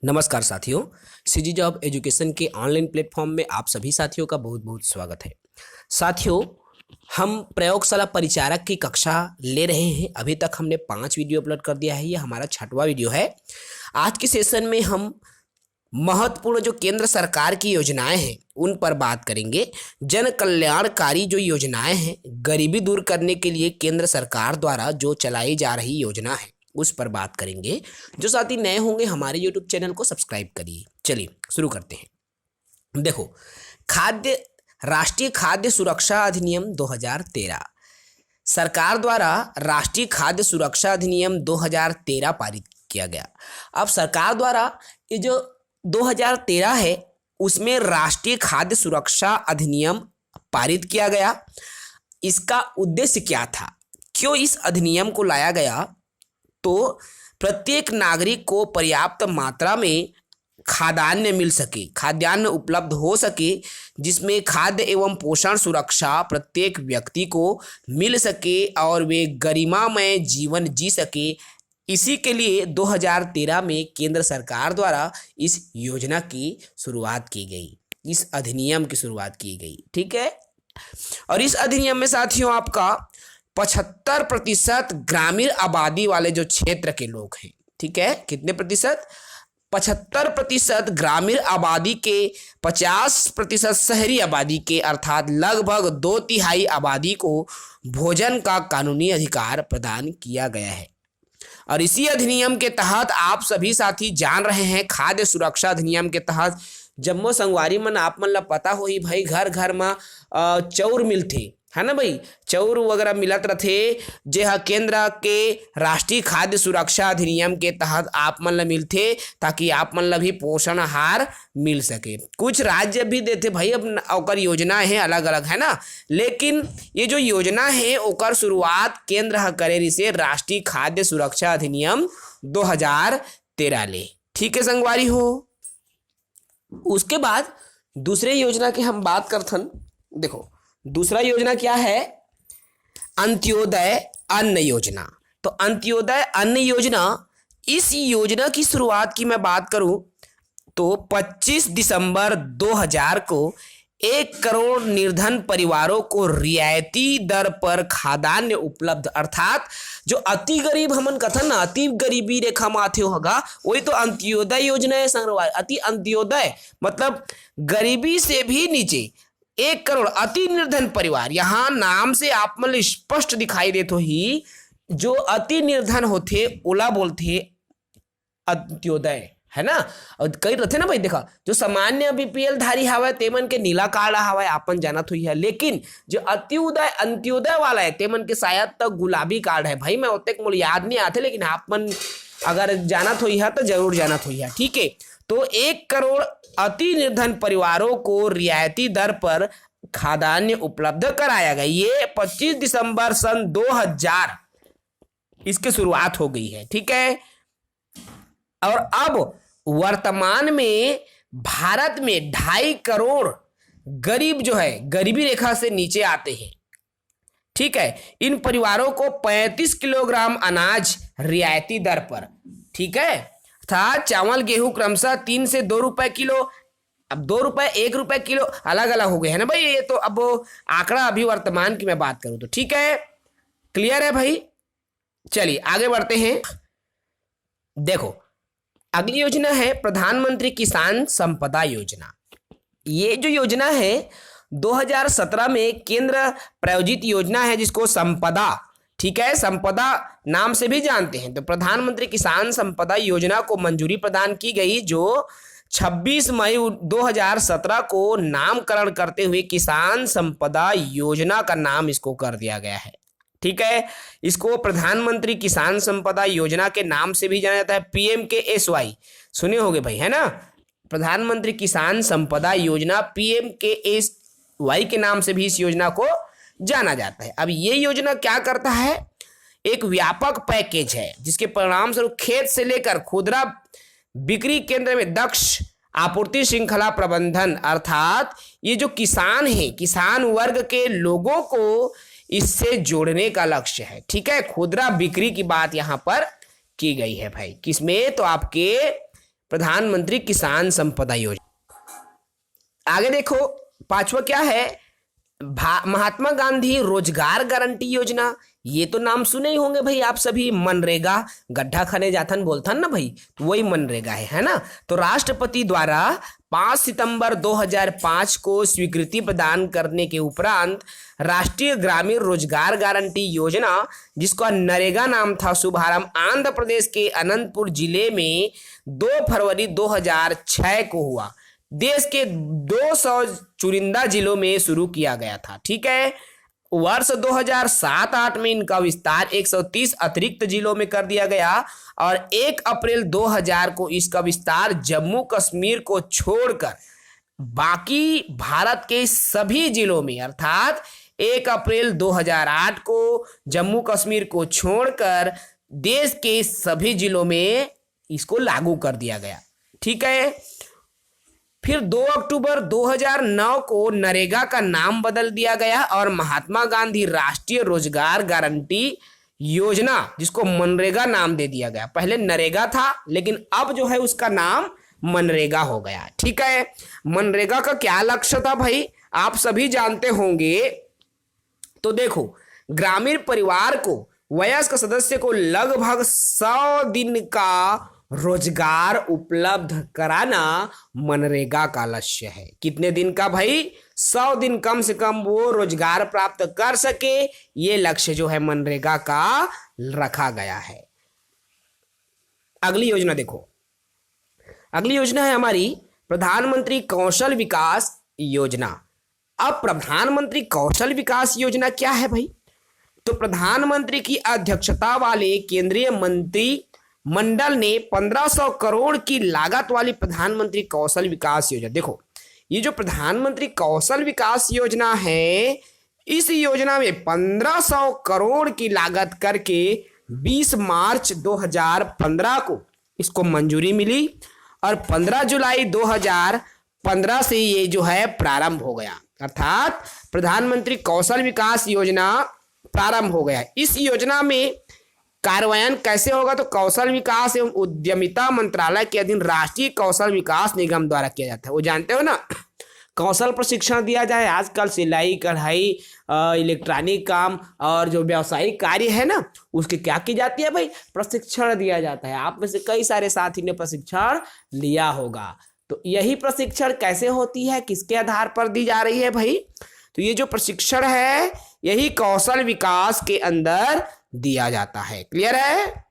नमस्कार साथियों, CG job education के ऑनलाइन प्लेटफॉर्म में आप सभी साथियों का बहुत बहुत स्वागत है। साथियों, हम प्रयोगशाला परिचारक की कक्षा ले रहे हैं। अभी तक हमने 5 वीडियो अपलोड कर दिया है। ये हमारा 6वां वीडियो है। आज के सेशन में हम महत्वपूर्ण जो केंद्र सरकार की योजनाएं हैं उन पर बात करेंगे। जन कल्याणकारी जो योजनाएं हैं, गरीबी दूर करने के लिए केंद्र सरकार द्वारा जो चलाई जा रही योजना है उस पर बात करेंगे। जो साथी नए होंगे हमारे यूट्यूब चैनल को सब्सक्राइब करिए। चलिए शुरू करते हैं। देखो, राष्ट्रीय खाद्य सुरक्षा अधिनियम 2013 सरकार द्वारा राष्ट्रीय खाद्य सुरक्षा अधिनियम 2013 पारित किया गया। अब सरकार द्वारा ये जो 2013 है उसमें राष्ट्रीय खाद्य सुरक्षा अधिनियम पारित किया गया। इसका उद्देश्य क्या था, क्यों इस अधिनियम को लाया गया? तो प्रत्येक नागरिक को पर्याप्त मात्रा में खाद्यान्न मिल सके, खाद्यान्न उपलब्ध हो सके, जिसमें खाद्य एवं पोषण सुरक्षा प्रत्येक व्यक्ति को मिल सके और वे गरिमामय जीवन जी सके। इसी के लिए 2013 में केंद्र सरकार द्वारा इस योजना की शुरुआत की गई, इस अधिनियम की शुरुआत की गई। ठीक है। और इस अधिनियम में साथियों आपका 75% ग्रामीण आबादी वाले जो क्षेत्र के लोग हैं। ठीक है, कितने प्रतिशत? 75% ग्रामीण आबादी के, 50% शहरी आबादी के, अर्थात लगभग 2/3 आबादी को भोजन का कानूनी अधिकार प्रदान किया गया है। और इसी अधिनियम के तहत आप सभी साथी जान रहे हैं, खाद्य सुरक्षा अधिनियम के तहत जम्मो संगवारी मन आप मन ला पता हो ही भाई, घर घर में चौर मिलते है ना भाई, चौर वगैरह मिलत रथे, जे हा केंद्र के राष्ट्रीय खाद्य सुरक्षा अधिनियम के तहत आप मन ला मिलथे, ताकि आप मन ला भी पोषण आहार मिल सके। कुछ राज्य भी देते भाई, अब ओकर योजना है अलग अलग, है ना। लेकिन ये जो योजना है ओकर शुरुआत केंद्र हा करे रिसे राष्ट्रीय खाद्य सुरक्षा अधिनियम 2013 ले। ठीक है संगवारी हो। उसके बाद दूसरे योजना की हम बात करथन। देखो, दूसरा योजना क्या है? अंत्योदय अन्न योजना। तो अंत्योदय अन्न योजना, इस योजना की शुरुआत की मैं बात करूं तो 25 दिसंबर 2000 को 1 करोड़ निर्धन परिवारों को रियायती दर पर खाद्यान्न उपलब्ध, अर्थात जो अति गरीब हमन कथन ना, अति गरीबी रेखा में आते होगा, वही तो अंत्योदय योजना है संगवारी। अति अंत्योदय मतलब गरीबी से भी नीचे 1 करोड़ अति निर्धन परिवार। यहाँ नाम से आप मन स्पष्ट दिखाई देते ही, जो अति निर्धन होते ओला बोलते अंत्योदय, है ना। और कई रहते ना भाई, देखा जो सामान्य बीपीएल धारी हवा तेमन के नीला कार्ड हवा आपन जानत हुई है, लेकिन जो अंत्योदय वाला है तेमन के शायद तो गुलाबी कार्ड है भाई। मैं उतने मुझे याद नहीं आते, लेकिन आप मन अगर जानत हुई है तो जरूर जानत हुई है। ठीक है। तो 1 करोड़ अति निर्धन परिवारों को रियायती दर पर खाद्यान्न उपलब्ध कराया गया। ये 25 दिसंबर सन 2000 इसकी शुरुआत हो गई है। ठीक है। और अब वर्तमान में भारत में 2.5 करोड़ गरीब जो है गरीबी रेखा से नीचे आते हैं। ठीक है। इन परिवारों को 35 किलोग्राम अनाज रियायती दर पर, ठीक है, था चावल गेहूं क्रमशः 3 से 2 रुपए किलो, अब 2 रुपए 1 रुपए किलो अलग अलग हो गए है ना भाई। ये तो अब आंकड़ा अभी वर्तमान की मैं बात करूं तो ठीक है, क्लियर है भाई। चलिए आगे बढ़ते हैं। देखो, अगली योजना है प्रधानमंत्री किसान संपदा योजना। ये जो योजना है 2017 में केंद्र प्रायोजित योजना है, जिसको संपदा, ठीक है, संपदा नाम से भी जानते हैं। तो प्रधानमंत्री किसान संपदा योजना को मंजूरी प्रदान की गई, जो 26 मई 2017 को नामकरण करते हुए किसान संपदा योजना का नाम इसको कर दिया गया है। ठीक है। इसको प्रधानमंत्री किसान संपदा योजना के नाम से भी जाना जाता है, PMKSY सुने होंगे भाई, है ना। प्रधानमंत्री किसान संपदा योजना PMKSY के नाम से भी इस योजना को जाना जाता है। अब ये योजना क्या करता है? एक व्यापक पैकेज है, जिसके परिणाम स्वरूप खेत से लेकर खुदरा बिक्री केंद्र में दक्ष आपूर्ति श्रृंखला प्रबंधन, अर्थात ये जो किसान है, किसान वर्ग के लोगों को इससे जोड़ने का लक्ष्य है। ठीक है। खुदरा बिक्री की बात यहां पर की गई है भाई। किसमें? तो आपके प्रधानमंत्री किसान संपदा योजना। आगे देखो, पांचवा क्या है, महात्मा गांधी रोजगार गारंटी योजना। ये तो नाम सुने ही होंगे भाई आप सभी, मनरेगा, गड्ढा खने जाथन बोलथन ना भाई, तो वही मनरेगा है ना। तो राष्ट्रपति द्वारा 5 सितंबर 2005 को स्वीकृति प्रदान करने के उपरांत राष्ट्रीय ग्रामीण रोजगार गारंटी योजना, जिसका नरेगा नाम था, शुभारंभ आंध्र प्रदेश के अनंतपुर जिले में 2 फरवरी 2006 को हुआ। देश के 200 चुनिंदा जिलों में शुरू किया गया था। ठीक है, वर्ष 2007-8 में इनका विस्तार 130 अतिरिक्त जिलों में कर दिया गया और 1 अप्रैल 2000 को इसका विस्तार जम्मू कश्मीर को छोड़कर बाकी भारत के सभी जिलों में, अर्थात 1 अप्रैल 2008 को जम्मू कश्मीर को छोड़कर देश के सभी जिलों में इसको लागू कर दिया गया। ठीक है, फिर 2 अक्टूबर 2009 को नरेगा का नाम बदल दिया गया और महात्मा गांधी राष्ट्रीय रोजगार गारंटी योजना, जिसको मनरेगा नाम दे दिया गया। पहले नरेगा था लेकिन अब जो है उसका नाम मनरेगा हो गया। ठीक है, मनरेगा का क्या लक्ष्य था भाई, आप सभी जानते होंगे। तो देखो, ग्रामीण परिवार को, वयस्क सदस्य को लगभग 100 दिन का रोजगार उपलब्ध कराना मनरेगा का लक्ष्य है। कितने दिन का भाई, 100 दिन कम से कम वो रोजगार प्राप्त कर सके, ये लक्ष्य जो है मनरेगा का रखा गया है। अगली योजना देखो, अगली योजना है हमारी प्रधानमंत्री कौशल विकास योजना। अब प्रधानमंत्री कौशल विकास योजना क्या है भाई, तो प्रधानमंत्री की अध्यक्षता वाले केंद्रीय मंत्री मंडल ने 1500 करोड़ की लागत वाली प्रधानमंत्री कौशल विकास योजना, देखो ये जो प्रधानमंत्री कौशल विकास योजना है, इस योजना में 1500 करोड़ की लागत करके 20 मार्च 2015 को इसको मंजूरी मिली और 15 जुलाई 2015 से ये जो है प्रारंभ हो गया, अर्थात प्रधानमंत्री कौशल विकास योजना प्रारंभ हो गया। इस योजना में कार्यान्वयन कैसे होगा, तो कौशल विकास एवं उद्यमिता मंत्रालय के अधीन राष्ट्रीय कौशल विकास निगम द्वारा किया जाता है। वो जानते हो ना, कौशल प्रशिक्षण दिया जाए। आजकल सिलाई, कढ़ाई, इलेक्ट्रॉनिक काम और जो व्यावसायिक कार्य है ना, उसकी क्या की जाती है भाई, प्रशिक्षण दिया जाता है। आप में से कई सारे साथी ने प्रशिक्षण लिया होगा। तो यही प्रशिक्षण कैसे होती है, किसके आधार पर दी जा रही है भाई, तो ये जो प्रशिक्षण है यही कौशल विकास के अंदर दिया जाता है। क्लियर है,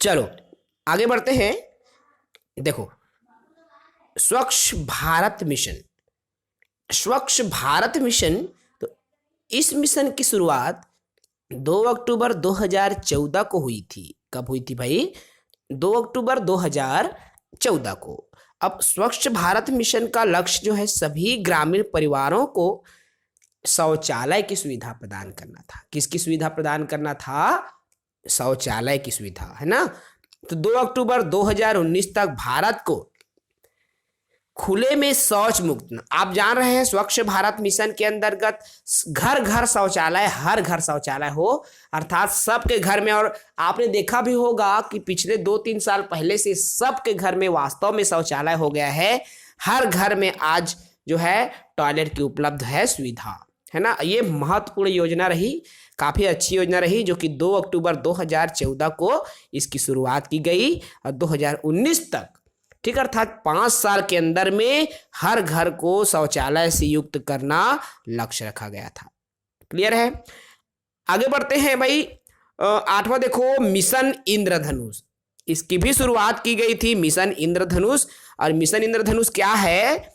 चलो आगे बढ़ते हैं। देखो, स्वच्छ भारत मिशन, स्वच्छ भारत मिशन, तो इस मिशन की शुरुआत 2 अक्टूबर 2014 को हुई थी। कब हुई थी भाई, 2 अक्टूबर 2014 को। अब स्वच्छ भारत मिशन का लक्ष्य जो है सभी ग्रामीण परिवारों को शौचालय की सुविधा प्रदान करना था। किसकी सुविधा प्रदान करना था, शौचालय की सुविधा, है ना। तो 2 अक्टूबर 2019 तक भारत को खुले में शौच मुक्त, आप जान रहे हैं स्वच्छ भारत मिशन के अंतर्गत घर घर शौचालय, हर घर शौचालय हो, अर्थात सबके घर में। और आपने देखा भी होगा कि पिछले 2-3 साल पहले से सबके घर में वास्तव में शौचालय हो गया है। हर घर में आज जो है टॉयलेट की उपलब्ध है सुविधा, है ना। ये महत्वपूर्ण योजना रही, काफी अच्छी योजना रही, जो कि 2 अक्टूबर 2014 को इसकी शुरुआत की गई और 2019 तक, ठीक, अर्थात 5 साल के अंदर में हर घर को शौचालय से युक्त करना लक्ष्य रखा गया था। क्लियर है, आगे बढ़ते हैं भाई। 8वां देखो, मिशन इंद्रधनुष, इसकी भी शुरुआत की गई थी, मिशन इंद्रधनुष। और मिशन इंद्रधनुष क्या है,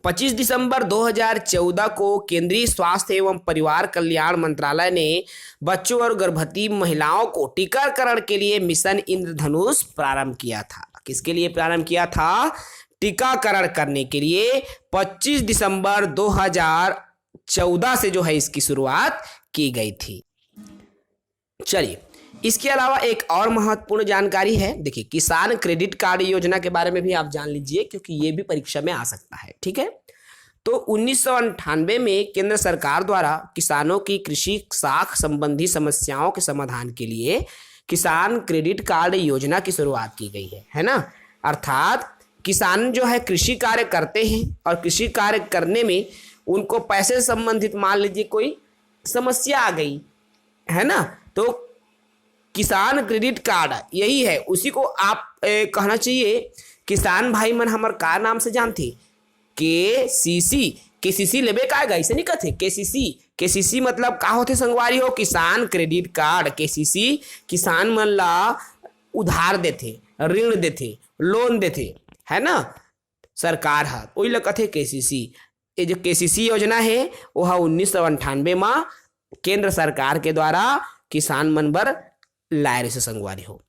25 दिसंबर 2014 को केंद्रीय स्वास्थ्य एवं परिवार कल्याण मंत्रालय ने बच्चों और गर्भवती महिलाओं को टीकाकरण के लिए मिशन इंद्रधनुष प्रारंभ किया था। किसके लिए प्रारंभ किया था, टीकाकरण करने के लिए 25 दिसंबर 2014 से जो है इसकी शुरुआत की गई थी। चलिए, इसके अलावा एक और महत्वपूर्ण जानकारी है, देखिए किसान क्रेडिट कार्ड योजना के बारे में भी आप जान लीजिए, क्योंकि ये भी परीक्षा में आ सकता है। ठीक है, तो 1998 में केंद्र सरकार द्वारा किसानों की कृषि साख संबंधी समस्याओं के समाधान के लिए किसान क्रेडिट कार्ड योजना की शुरुआत की गई है ना। अर्थात किसान जो है कृषि कार्य करते हैं और कृषि कार्य करने में उनको पैसे से संबंधित मान लीजिए कोई समस्या आ गई है ना, तो किसान क्रेडिट कार्ड यही है, उसी को आप कहना चाहिए किसान भाई मन हमर का नाम से जानते केसीसी। केसीसी लेबे का ऐसे नहीं कहते केसीसी। केसीसी मतलब का होते संगवारी हो, किसान क्रेडिट कार्ड। केसीसी किसान मन ला उधार देथे, ऋण देथे, लोन देथे है ना सरकार हा, वही ला कहते केसीसी। ये जो केसीसी योजना है वह 1998 में केंद्र सरकार के द्वारा किसान मन बर लाए रहे से संगवारी हो।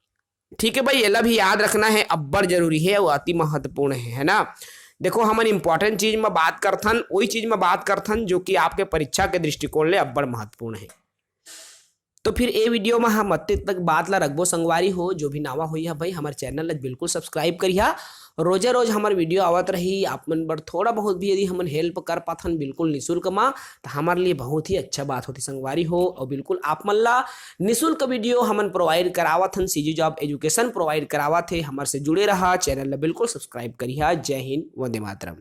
ठीक है भाई, ये भी याद रखना है, अब्बड़ जरूरी है, वो अति महत्वपूर्ण है ना। देखो हमन इंपॉर्टेंट चीज में बात करथन, वही चीज में बात करथन जो कि आपके परीक्षा के दृष्टिकोण ले अब्बड़ महत्वपूर्ण है। तो फिर ए वीडियो में हम अत्ते तक बात ला रखबो संगवारी हो। जो भी नावा हुई है भाई हमारे चैनल ला बिल्कुल सब्सक्राइब करिया, रोजे रोज हमार वीडियो आवत रही। आप मन बर थोड़ा बहुत भी यदि हमन हेल्प कर पाथन बिल्कुल निःशुल्क में, तो हमारे लिए बहुत ही अच्छा बात होती संगवारी हो। और बिल्कुल आप मन ला निःशुल्क वीडियो हमन प्रोवाइड करावत हन, सीजी जॉब एजुकेशन प्रोवाइड करावत है। हमारे से जुड़े रहा, चैनल ला बिल्कुल सब्सक्राइब करिया। जय हिंद, वंदे मातरम।